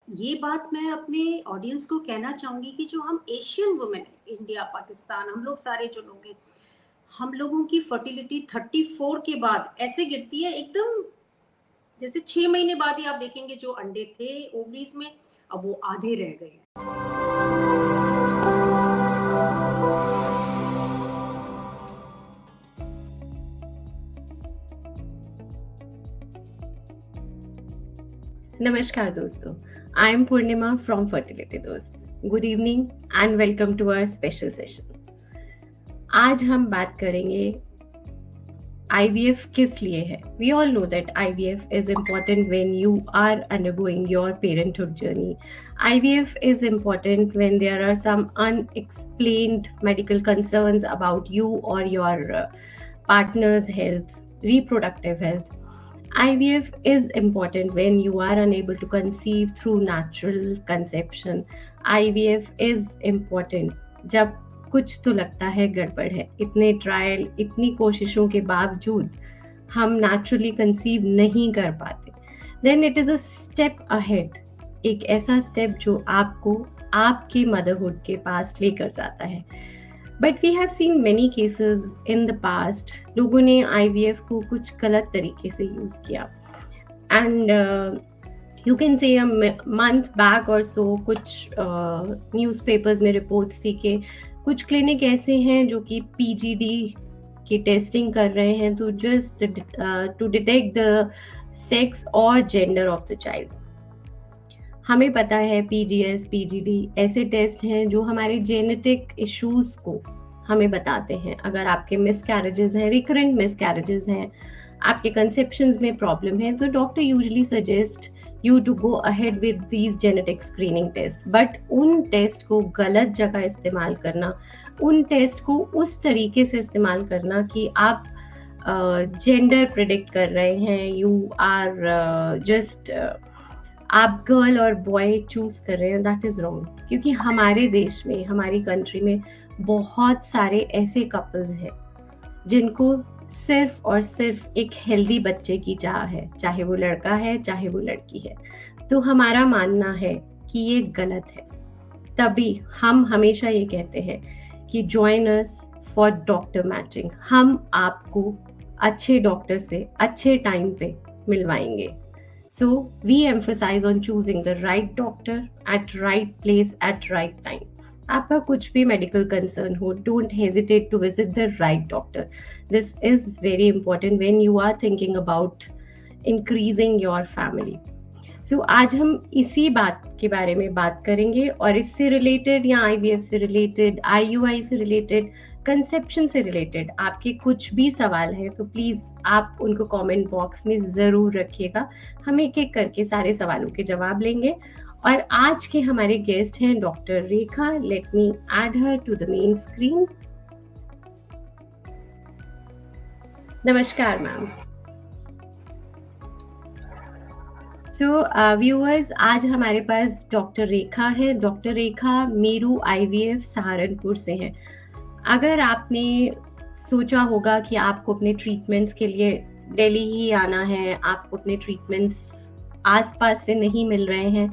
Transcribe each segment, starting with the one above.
ये बात मैं अपने ऑडियंस को कहना चाहूँगी कि जो हम एशियन वुमेन हैं, इंडिया, पाकिस्तान, हम लोग सारे जो लोग हैं, हम लोगों की फर्टिलिटी 34 के बाद ऐसे गिरती है एकदम। जैसे 6 महीने बाद ही आप देखेंगे जो अंडे थे ओवरीज़ में, अब वो आधे रह गए हैं। नमस्कार दोस्तों, I am Purnima from fertility Dost. Good evening and welcome to our special session. आज हम बात करेंगे IVF किस लिए है। We all know that IVF is important when you are undergoing your parenthood journey. IVF is important when there are some unexplained medical concerns about you or your partner's health, reproductive health. IVF is important when you are unable to conceive through natural conception. IVF is important जब कुछ तो लगता है गड़बड़ है, इतने trial, इतनी कोशिशों के बावजूद हम नेचुरली कंसीव नहीं कर पाते, then it is a step ahead. एक ऐसा स्टेप जो आपको आपके मदरहुड के पास लेकर जाता है। But we have seen many cases in the past, लोगों ने IVF को कुछ गलत तरीके से यूज़ किया and you can say a month back और सो कुछ न्यूज़पेपर्स में रिपोर्ट्स थी कि कुछ क्लिनिक ऐसे हैं जो कि PGD की टेस्टिंग कर रहे हैं टू डिटेक्ट द सेक्स और जेंडर ऑफ द चाइल्ड। हमें पता है PGS, PGD ऐसे टेस्ट हैं जो हमारे जेनेटिक इश्यूज को हमें बताते हैं। अगर आपके मिसकैरेजेस हैं, रिकरेंट मिसकैरेजेस हैं, आपके कंसेप्शंस में प्रॉब्लम है, तो doctor usually suggest you to go ahead with these genetic screening test. But उन टेस्ट को गलत जगह इस्तेमाल करना, उन टेस्ट को उस तरीके से इस्तेमाल करना कि आप जेंडर प्रिडिक्ट कर रहे हैं, यू आर जस्ट आप गर्ल और बॉय चूज कर रहे हैं, दैट इज रॉन्ग। क्योंकि हमारे देश में, हमारी कंट्री में बहुत सारे ऐसे कपल्स हैं जिनको सिर्फ और सिर्फ एक हेल्दी बच्चे की चाह है, चाहे वो लड़का है चाहे वो लड़की है। तो हमारा मानना है कि ये गलत है। तभी हम हमेशा ये कहते हैं कि join us for doctor matching. हम आपको अच्छे डॉक्टर से अच्छे टाइम पे मिलवाएंगे। So we emphasize on choosing the right doctor at right place at right time. आपका कुछ भी मेडिकल कंसर्न हो, don't hesitate to visit the right doctor. This is very important when you are thinking about increasing your family. So आज हम इसी बात के बारे में बात करेंगे और इससे रिलेटेड या IVF से रिलेटेड, IUI से रिलेटेड, कंसेप्शन से रिलेटेड आपके कुछ भी सवाल है तो प्लीज़ आप उनको कमेंट बॉक्स में ज़रूर रखिएगा। हम एक एक करके सारे सवालों के जवाब लेंगे। और आज के हमारे गेस्ट हैं doctor Rekha. Let me add her to the main screen. नमस्कार मैम। व्यूअर्स, आज हमारे पास डॉक्टर रेखा है। डॉक्टर रेखा मेरू IVF सहारनपुर से हैं। अगर आपने सोचा होगा कि आपको अपने ट्रीटमेंट्स के लिए दिल्ली ही आना है, आपको अपने ट्रीटमेंट्स आसपास से नहीं मिल रहे हैं,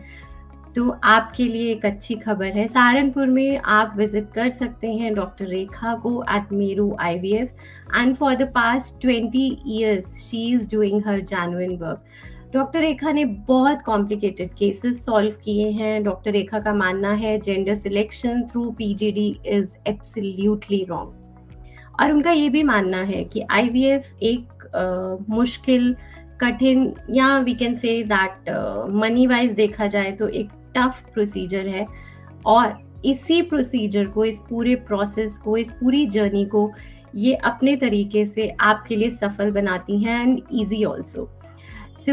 तो आपके लिए एक अच्छी खबर है। सहारनपुर में आप विजिट कर सकते हैं डॉक्टर रेखा को at Meru IVF and for the past 20 years she is doing her genuine work. Doctor Rekha ने बहुत कॉम्प्लिकेटेड केसेस सॉल्व किए हैं। डॉक्टर रेखा का मानना है gender selection through PGD is absolutely wrong. और उनका ये भी मानना है कि IVF एक मुश्किल, कठिन या we can say that money wise देखा जाए तो एक टफ प्रोसीजर है। और इसी प्रोसीजर को, इस पूरे प्रोसेस को, इस पूरी जर्नी को ये अपने तरीके से आपके लिए सफल बनाती हैं and easy also. So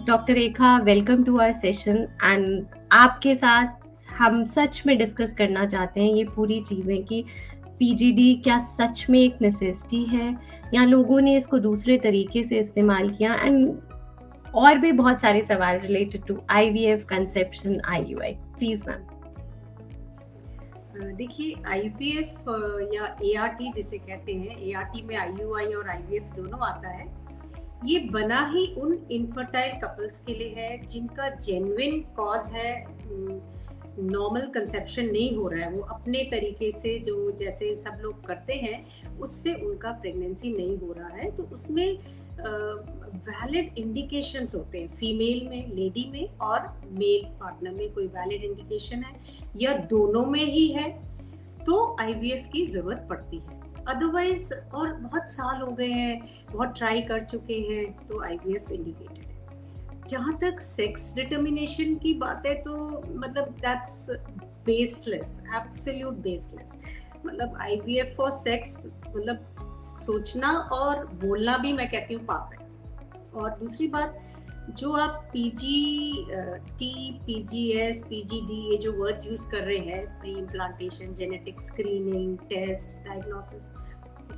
doctor Rekha, welcome to our session and आपके साथ हम सच में डिस्कस करना चाहते हैं ये पूरी चीज़ें कि PGD क्या सच में एक नेसेसिटी है या लोगों ने इसको दूसरे तरीके से इस्तेमाल किया, एंड और भी बहुत सारे सवाल related to IVF, conception, IUI। Please ma'am. देखिए, IVF या ART जिसे कहते हैं, ART में IUI और IVF दोनों आता है। ये बना ही उन इनफर्टाइल कपल्स के लिए है जिनका जेन्युइन कॉज है, नॉर्मल कंसेप्शन नहीं हो रहा है, वो अपने तरीके से जो जैसे सब लोग करते हैं उससे उनका प्रेगनेंसी नहीं हो रहा है, तो उसमें वैलिड इंडिकेशंस होते हैं, फीमेल में, लेडी में और मेल पार्टनर में कोई वैलिड इंडिकेशन है या दोनों में ही है तो आईवीएफ की जरूरत पड़ती है। अदरवाइज और बहुत साल हो गए हैं, बहुत ट्राई कर चुके हैं तो आईवीएफ इंडिकेटेड है। जहाँ तक सेक्स डिटर्मिनेशन की बात है तो मतलब दैट्स बेसलेस, एब्सोल्यूट बेसलेस। मतलब आईवीएफ फॉर सेक्स मतलब सोचना और बोलना भी मैं कहती हूँ पाप है। और दूसरी बात, जो आप टी, पीजीएस, पीजीडी ये जो वर्ड्स यूज कर रहे हैं, pre implantation, genetic screening, test, diagnosis,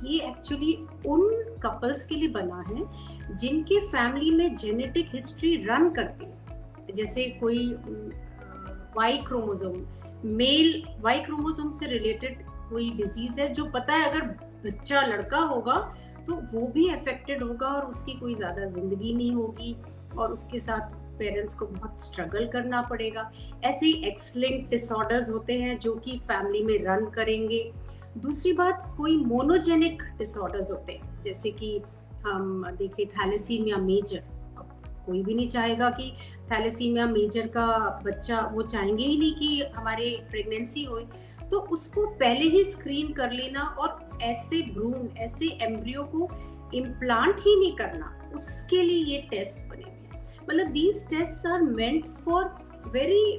ये एक्चुअली उन कपल्स के लिए बना है जिनके फैमिली में जेनेटिक हिस्ट्री रन करती है। जैसे कोई Y chromosome, male Y chromosome से रिलेटेड कोई डिजीज है जो पता है अगर बच्चा लड़का होगा तो वो भी अफेक्टेड होगा और उसकी कोई ज़्यादा ज़िंदगी नहीं होगी और उसके साथ पेरेंट्स को बहुत स्ट्रगल करना पड़ेगा। ऐसे ही एक्स लिंक्ड डिसऑर्डर्स होते हैं जो कि फैमिली में रन करेंगे। दूसरी बात, कोई मोनोजेनिक डिसऑर्डर्स होते हैं, जैसे कि हम देखें थैलेसीमिया मेजर, कोई भी नहीं चाहेगा कि थैलेसीमिया मेजर का बच्चा, वो चाहेंगे ही नहीं कि हमारे प्रेगनेंसी हो, तो उसको पहले ही स्क्रीन कर लेना और ऐसे भ्रूण, ऐसे एम्ब्रियो को इम्प्लांट ही नहीं करना, उसके लिए ये टेस्ट बने हुए। मतलब these test are meant for very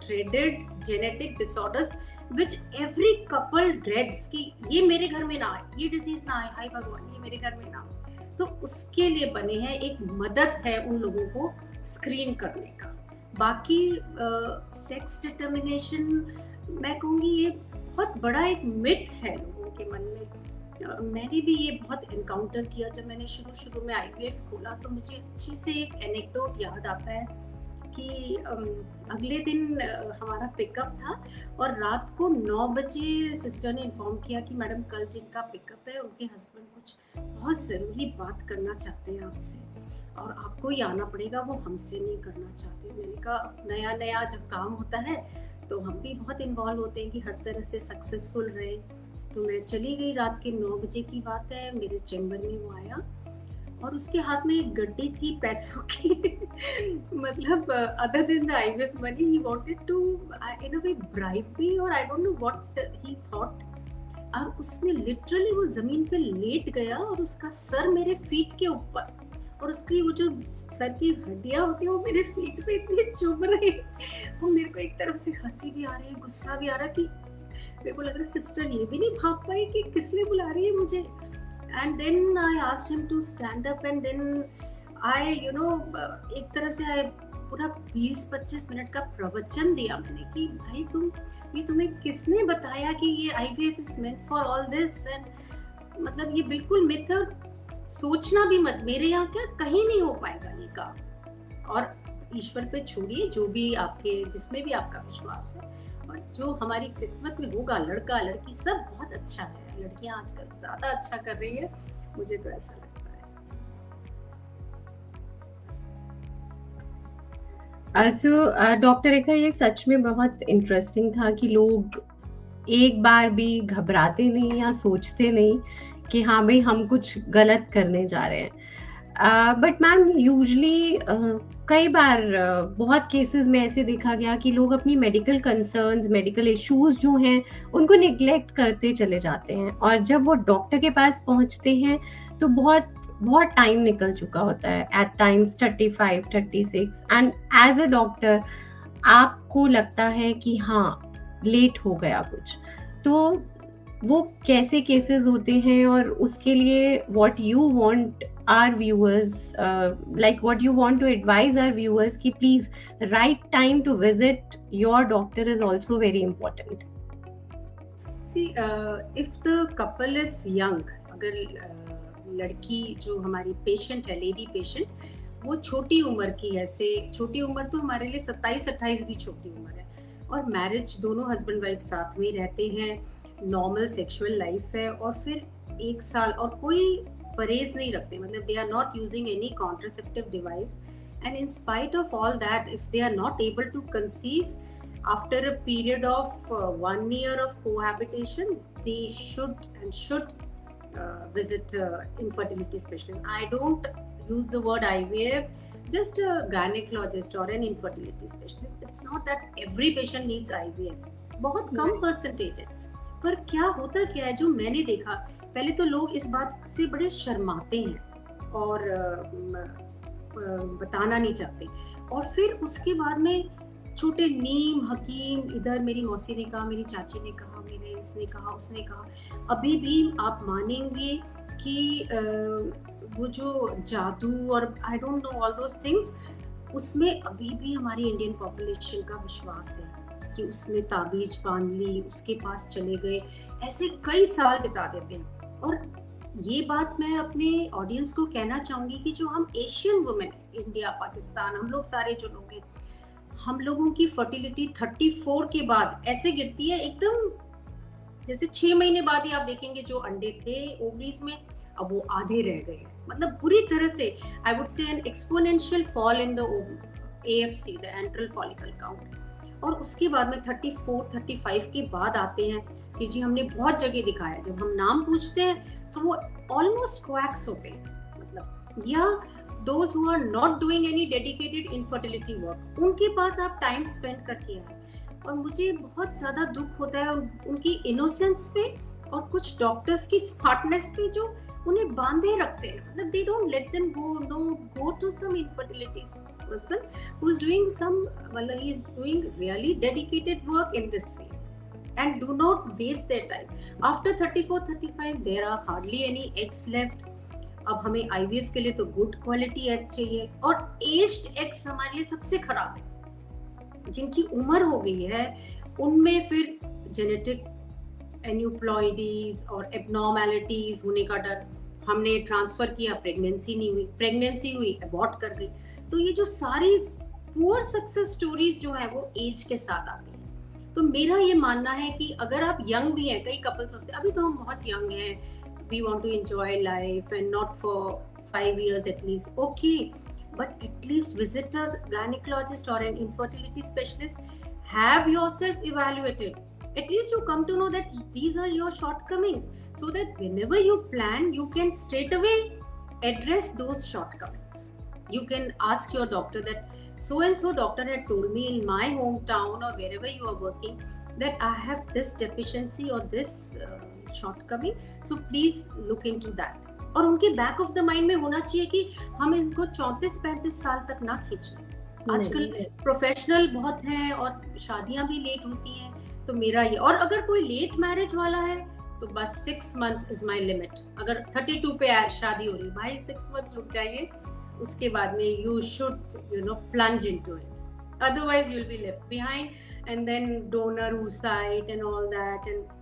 dreaded genetic disorders which every couple dreads कि ये मेरे घर में ना आए, ये डिजीज ना आए, हाय भगवान ये मेरे घर में ना आए। तो उसके लिए बने हैं, एक मदद है उन लोगों को स्क्रीन करने का। बाकी सेक्स डिटर्मिनेशन मैं कहूँगी ये बहुत बड़ा एक मिथ है लोगों के मन में। मैंने भी ये बहुत एनकाउंटर किया। जब मैंने शुरू में आईवीएफ खोला तो मुझे अच्छी से एक एनेक्डोट याद आता है कि अगले दिन हमारा पिकअप था और रात को 9 बजे सिस्टर ने इन्फॉर्म किया कि मैडम कल जिनका पिकअप है उनके हस्बैंड कुछ बहुत ज़रूरी बात करना चाहते हैं आपसे और आपको ही आना पड़ेगा, वो हमसे नहीं करना चाहते। मैंने कहा नया नया जब काम होता है तो हम भी बहुत इन्वॉल्व होते हैं कि हर तरह से सक्सेसफुल रहे। तो मैं चली गई, रात के 9 बजे की बात है, मेरे चैम्बर में वो आया और उसके हाथ में एक गड्डी थी पैसों की मतलब other than the IVF money he wanted to in a way bribe me और I don't know what he thought. और उसने लिटरली वो जमीन पे लेट गया और उसका सर मेरे फीट के ऊपर और उसकी वो जो सर की हड्डियां होती है वो मेरे फीट पे इतनी चुभ रही। वो मेरे को एक तरफ से हंसी भी आ रही है, गुस्सा भी आ रहा कि मेरे को लग रहा है सिस्टर ये भी नहीं भाप पाई कि किसने बुला रही है मुझे। And then I asked him to stand up and then I एक तरह से पूरा 20-25 मिनट का प्रवचन दिया मैंने कि भाई तुम्हें किसने बताया कि ये IVF is meant for all this, and मतलब ये बिल्कुल मिथ है, सोचना भी मत। मेरे यहाँ क्या कहीं नहीं हो पाएगा ये काम, और ईश्वर पे छोड़िए, जो भी आपके जिसमें भी आपका विश्वास है और जो हमारी किस्मत में होगा, लड़का लड़की सब बहुत अच्छा है। लड़कियां आजकल ज्यादा अच्छा कर रही है, मुझे तो ऐसा लगता है। डॉक्टर रेखा, ये सच में बहुत इंटरेस्टिंग था कि लोग एक बार भी घबराते नहीं या सोचते नहीं कि हाँ भाई हम कुछ गलत करने जा रहे हैं। बट मैम यूजली कई बार बहुत केसेस में ऐसे देखा गया कि लोग अपनी मेडिकल कंसर्न्स, मेडिकल इश्यूज जो हैं उनको निगलेक्ट करते चले जाते हैं और जब वो डॉक्टर के पास पहुंचते हैं तो बहुत बहुत टाइम निकल चुका होता है, at times 35, 36, and as a doctor आपको लगता है कि हाँ लेट हो गया कुछ, तो वो कैसे केसेस होते हैं और उसके लिए what you want our viewers, like what you want to advise our viewers कि please right time to visit your doctor is also very important. See, if the couple is young, अगर लड़की जो हमारी पेशेंट है, lady patient, वो छोटी उम्र की है, से छोटी उम्र तो हमारे लिए 27-28 भी छोटी उम्र है, और मैरिज दोनों हस्बैंड वाइफ साथ में रहते हैं, नॉर्मल सेक्सुअल लाइफ है, और फिर 1 साल और कोई परहेज नहीं रखते, मतलब they are not using any contraceptive device, and in spite of all that if they are not able to conceive after a period of 1 year of cohabitation, they should visit infertility specialist. I don't use the word IVF, just a gynecologist or an infertility specialist. It's not that every patient needs IVF, बहुत कम percentage है। पर क्या होता क्या है, जो मैंने देखा, पहले तो लोग इस बात से बड़े शर्माते हैं और बताना नहीं चाहते, और फिर उसके बाद में छोटे नीम हकीम, इधर मेरी मौसी ने कहा, मेरी चाची ने कहा, मेरे इसने कहा, उसने कहा, अभी भी आप मानेंगे कि वो जो जादू और I don't know all those things, उसमें अभी भी हमारी इंडियन पॉपुलेशन का विश्वास है कि उसने ताबीज बांध ली, उसके पास चले गए, ऐसे कई साल बिता देते हैं। और ये बात मैं अपने ऑडियंस को कहना चाहूँगी कि जो हम एशियन वुमेन, इंडिया, पाकिस्तान, हम लोग सारे जो लोग हैं, हम लोगों की फर्टिलिटी 34 के बाद ऐसे गिरती है एकदम, जैसे 6 महीने बाद ही आप देखेंगे जो अंडे थे ओवरीज में, अब वो आधे रह गए, मतलब पूरी तरह से I would say N exponential fall in the AFC, the enteral follicle count. और उसके बाद में 34, 35 के बाद आते हैं कि जी हमने बहुत जगह दिखाया, जब हम नाम पूछते हैं तो वो ऑलमोस्ट कोएक्स होते हैं, मतलब, या those who are not doing any dedicated infertility work, उनके पास आप टाइम स्पेंड करके आए। और मुझे बहुत ज़्यादा दुख होता है उनकी इनोसेंस पे और कुछ डॉक्टर्स की स्मार्टनेस पे, जो उन्हें बांधे रखते हैं, मतलब they don't let them go to some infertility person who is doing some, मतलब he is doing really dedicated work in this field, and do not waste their time. After 34, 35 there are hardly any eggs left. अब हमें IVF के लिए तो good quality egg चाहिए, और aged eggs हमारे लिए सबसे खराब है। जिनकी उम्र हो गई है उनमें फिर जेनेटिक एन्यूप्लॉइडीज और एबनॉर्मैलिटीज होने का डर, हमने ट्रांसफर किया, प्रेगनेंसी नहीं हुई, प्रेगनेंसी हुई, अबॉर्ट कर गई। तो ये जो सारी पुअर सक्सेस स्टोरीज जो है वो एज के साथ आती है। तो मेरा ये मानना है कि अगर आप यंग भी हैं, कई कपल्स होते हैं, अभी तो हम बहुत यंग हैं, we want to enjoy life and not for 5 years at least, okay, but at least visit a gynecologist or an infertility specialist, have yourself evaluated, at least you come to know that these are your shortcomings, so that whenever you plan you can straight away address those shortcomings. You can ask your doctor that so and so doctor had told me in my hometown or wherever you are working that I have this deficiency or this shortcoming, so please look into that. और उनके back of the mind में होना चाहिए कि हम इनको 34-35 साल तक ना खींचें। आजकल प्रोफेशनल बहुत हैं और शादियां भी लेट होती हैं, तो मेरा ये, और अगर कोई लेट मैरिज वाला है तो बस 6 months इज माई लिमिट। अगर 32 पे शादी हो रही, भाई 6 months रुक जाइए, उसके बाद में you should plunge into it, otherwise you'll be left behind, and then donor oocyte and all that, and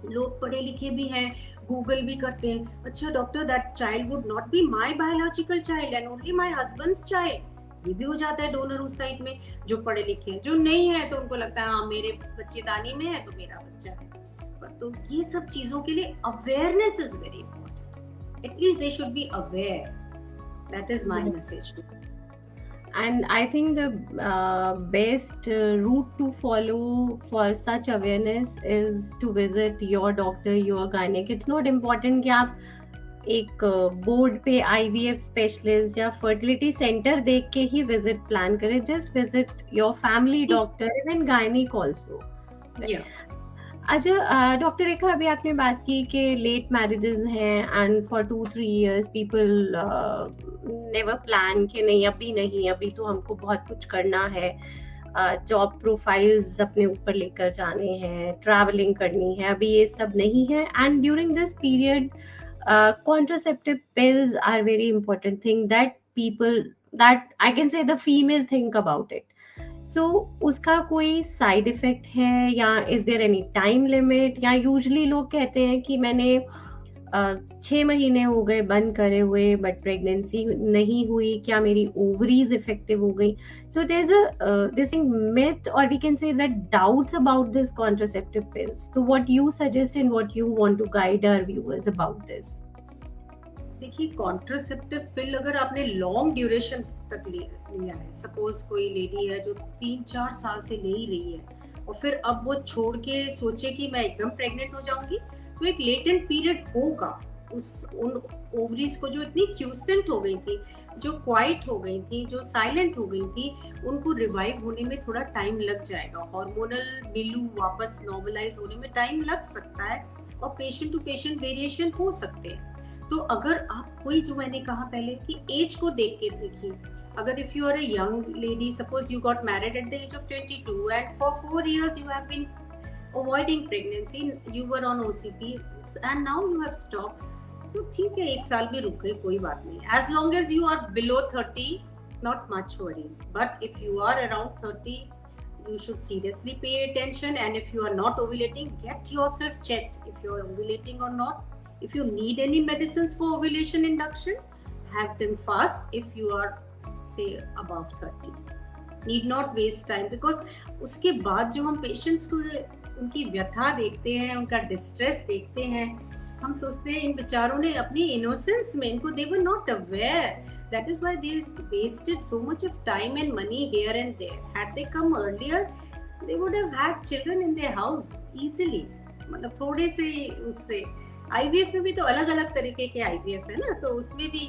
लोग पढ़े लिखे भी हैं, गूगल भी करते हैं, अच्छा doctor that child would not be my biological child and only my husbands child, ये भी हो जाता है डोनर oocyte में। जो पढ़े लिखे हैं, जो नहीं है तो उनको लगता है हाँ मेरे बच्चेदानी में है तो मेरा बच्चा है। पर तो ये सब चीजों के लिए awareness is very important, at least they should be aware, that is my message. And I think the best route to follow for such awareness is to visit your doctor, your gynec. It's not important कि आप एक board पे IVF specialist या fertility centre देख के ही visit plan करें, just visit your family doctor and gynaec also. अच्छा doctor रेखा, अभी आपने बात की कि लेट मैरिजेस हैं and for 2-3 years people never plan कि नहीं अभी तो हमको बहुत कुछ करना है, जॉब प्रोफाइल्स अपने ऊपर लेकर जाने हैं, ट्रैवलिंग करनी है, अभी ये सब नहीं है। And during this period contraceptive pills are very important thing that I can say the female think about it. So उसका कोई साइड इफेक्ट है या is there any time limit, या यूजली लोग कहते हैं कि मैंने 6 महीने हो गए बंद करे हुए बट प्रेगनेंसी नहीं हुई, क्या मेरी ओवरीज इफेक्टिव हो गई? So there is this myth, or we can say that doubts about this contraceptive pills. So what you suggest and what you want to guide our viewers about this? देखिए contraceptive पिल अगर आपने long duration तक लिया है, suppose कोई lady है जो 3-4 साल से ले ही रही है और फिर अब वो छोड़ के सोचे कि मैं एकदम प्रेग्नेंट हो जाऊंगी, तो एक लेटेंट पीरियड होगा उन ओवरीज को जो इतनी क्यूसेंट हो गई थी, जो क्वाइट हो गई थी, जो साइलेंट हो गई थी, उनको रिवाइव होने में थोड़ा टाइम लग जाएगा। हार्मोनल मिलू वापस नॉर्मलाइज होने में टाइम लग सकता है और पेशेंट टू पेशेंट वेरिएशन हो सकते हैं। तो अगर आप कोई, जो मैंने कहा पहले कि एज को देख के देखिए, अगर if you are a young lady, suppose you got married at the age of 22 and for 4 years you have been avoiding pregnancy, you were on OCP and now you have stopped, so ठीक है, 1 साल भी रुक गए, कोई बात नहीं, as long as you are below 30 not much worries, but if you are around 30 you should seriously pay attention, and if you are not ovulating, get yourself checked if you are ovulating or not. If you need any medicines for ovulation induction, have them fast if you are say above 30. Need not waste time, because उसके बाद जो हम patients को उनकी व्यथा देखते हैं, उनका डिस्ट्रेस देखते हैं, हम सोचते हैं इन बेचारों ने अपनी इनोसेंस में, इनको they were not aware, that is why they wasted so much of time and money here and there. Had they come earlier, they would have had children in their house easily. मतलब थोड़े से उससे IVF में भी तो अलग अलग तरीके के IVF है ना, तो उसमें भी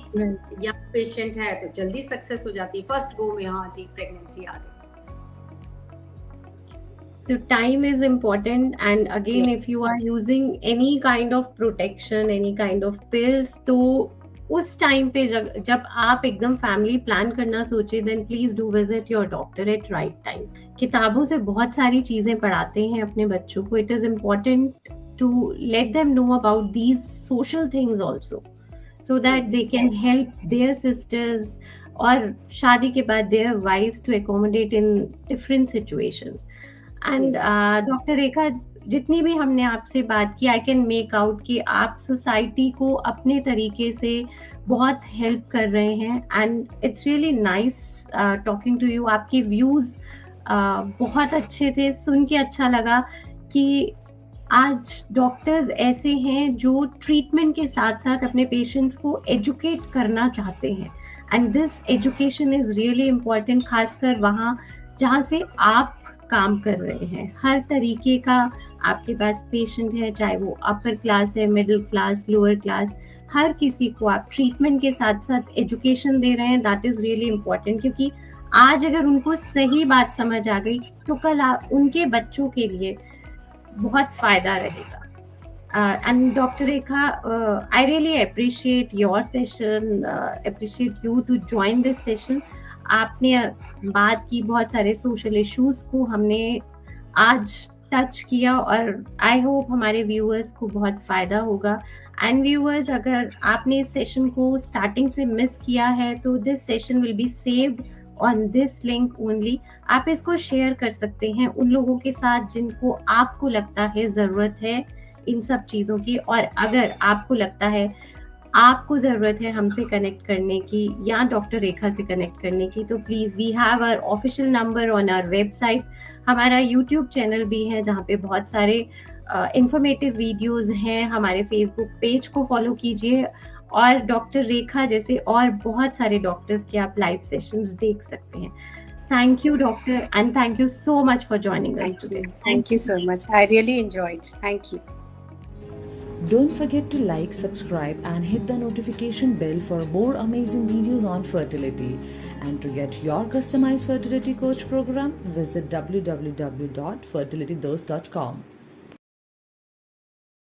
यंग पेशेंट है तो जल्दी सक्सेस हो जाती है, फर्स्ट गो में हाँ जी प्रेगनेंसी आ गई। So time is important, and again if you are using any kind of protection, any kind of pills, तो उस टाइम पे जब आप एकदम फैमिली प्लान करना सोचे, then please do visit your doctor at right time. किताबों से बहुत सारी चीजें पढ़ाते हैं अपने बच्चों को. It is important to let them know about these social things also, so that they can help their sisters और शादी के बाद their wives to accommodate in different situations. And doctor Rekha, जितनी भी हमने आपसे बात की, आई कैन मेक आउट कि आप सोसाइटी को अपने तरीके से बहुत हेल्प कर रहे हैं, and it's really nice talking to you. आपके व्यूज़ बहुत अच्छे थे, सुन के अच्छा लगा कि आज डॉक्टर्स ऐसे हैं जो ट्रीटमेंट के साथ साथ अपने पेशेंट्स को एजुकेट करना चाहते हैं, and this education is really important, खासकर वहाँ जहाँ से आप काम कर रहे हैं. हर तरीके का आपके पास पेशेंट है, चाहे वो अपर क्लास है, मिडिल क्लास, लोअर क्लास, हर किसी को आप ट्रीटमेंट के साथ साथ एजुकेशन दे रहे हैं. दैट इज़ रियली इम्पॉर्टेंट, क्योंकि आज अगर उनको सही बात समझ आ गई तो कल उनके बच्चों के लिए बहुत फ़ायदा रहेगा. And Dr. Rekha, I really appreciate your session, appreciate you to join this session. आपने बात की, बहुत सारे सोशल इश्यूज़ को हमने आज टच किया, और आई होप हमारे व्यूअर्स को बहुत फ़ायदा होगा. एंड व्यूअर्स, अगर आपने इस सेशन को स्टार्टिंग से मिस किया है तो this session will be saved on this link only. आप इसको शेयर कर सकते हैं उन लोगों के साथ जिनको आपको लगता है ज़रूरत है इन सब चीज़ों की. और अगर आपको लगता है आपको ज़रूरत है हमसे कनेक्ट करने की या डॉक्टर रेखा से कनेक्ट करने की, तो please we have our official number on our website. हमारा यूट्यूब चैनल भी है जहाँ पे बहुत सारे इंफॉर्मेटिव वीडियोस हैं. हमारे फेसबुक पेज को फॉलो कीजिए, और डॉक्टर रेखा जैसे और बहुत सारे डॉक्टर्स के आप लाइव सेशंस देख सकते हैं. Thank you, doctor, and thank you so much for joining us today. Thank you so much. I really enjoyed. Thank you. Don't forget to like, subscribe and hit the notification bell for more amazing videos on fertility. And to get your customized fertility coach program, visit www.fertilitydose.com.